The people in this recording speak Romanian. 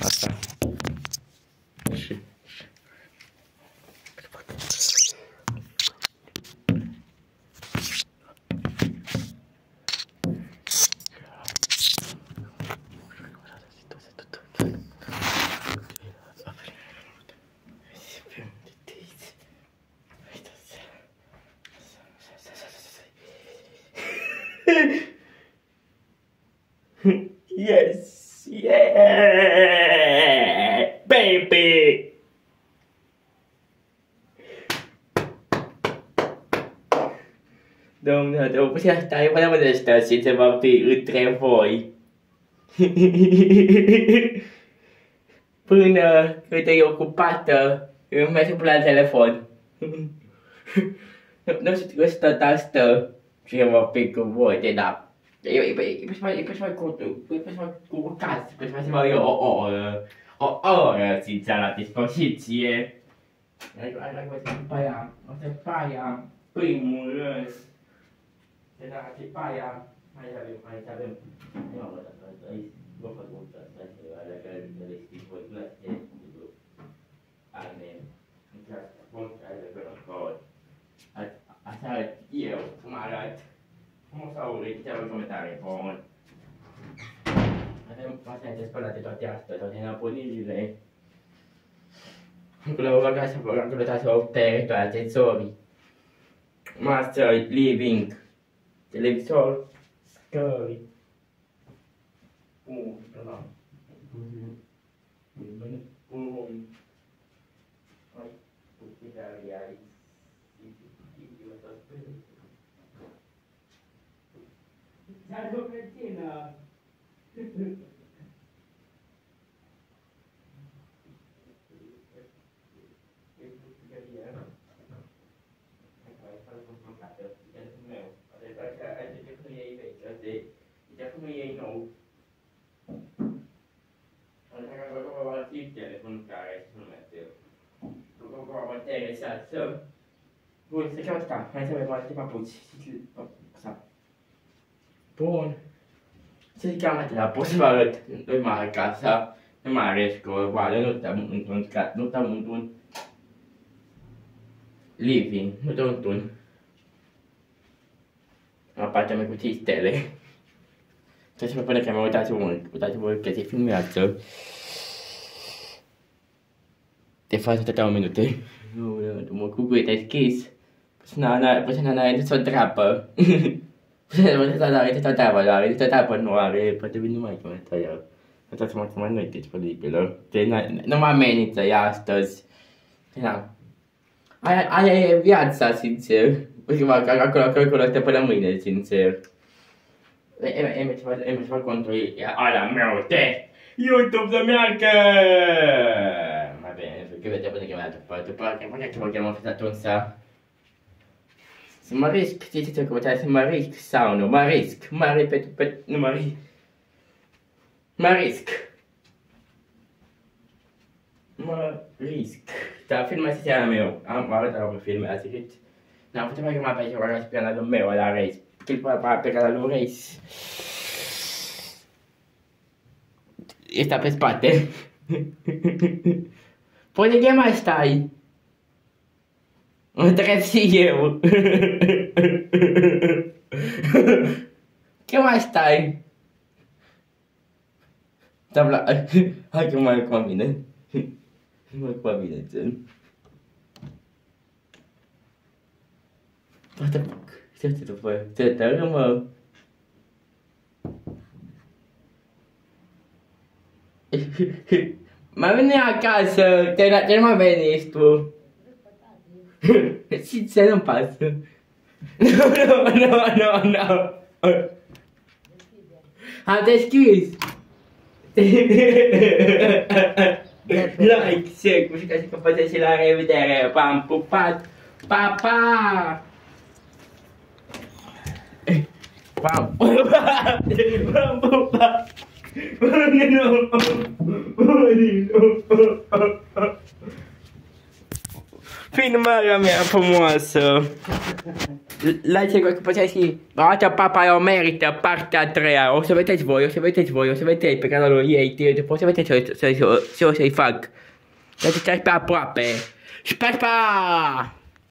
Asta. Și... Yes, yeah, baby. Domnule, putea stai până de ăsta și se va fi între voi. Până când e ocupată, îmi merg la telefon. Nu știu că stă asta și va fi cu voi, de da. E mai cu caz, să mai o oră, sincer, la dispoziție. După aia, primul rând. După aia, mai avem, vă fac multă asta, alea care le știți voi, plăte, ane, bun, asta arăt eu, cum arăt. Cum să aurei, chiar în comentarii, bun. Astea este spălate toate astea, toate înapunirile. Acolo vă ca să vă acolo opere toate zorii. Master living. Televizor. Scări. Dar o mețină! Nu e nou. Telefonul care nu merge. Vă interesează. Bun, să caut ca. Hai să mai fac câteva puți. Bun. Să zic cam atâta, pot să vă arăt în mare casa, în mare școală, nu stăm într-un living, nu stăm într-un apartament cu 5 stele. Trebuie să vă până că mi-a uitați-vă că se filmează. De fapt, atâtea minute. Nu, mă cucui, te-ai schis. Păi n-a adus o treapă. Are treapă, nu are, poate vine numai comentarii. Uitați-mă că nu e disponibilă. Nu mă amenință ea astăzi. Aia e viața, sincer. Acolo stă până mâine, sincer. E ceva contul ala meu de YouTube să meargă! Mai bine, că vedea până că mi-a după că m-am făcut atunci să mă risc, știți ce căutați, să mă risc sau nu, mă risc, mă repet, nu mă risc, mă risc, mă risc, dar filmați seara meu, am arătat pe filme, ați zis, n-am putut mai pe ceva pe canalul meu, la Reis, pe canalul Reis, este pe spate, poate că mai stai. Mă trebuie și eu. Ce mai stai? Tabla... Hai că mai cu mine. Mai cu mine, țin. What the fuck? Ce te după? Ce te mă? Mai vine acasă, te mai veni tu. Sincer, nu-mi pasă. Nu. Am deschis. Like, share, cu și ca și că și la revedere. V-am pupat. Pa, pa! V-am pupat. Filmarea mea frumoasă. like qualche poate și arată papa o merită partea a treia. O să vedeți voi, pe canalul ei, o să vedeți ce o să-i fac. Deci stai pe aproape. Și pa!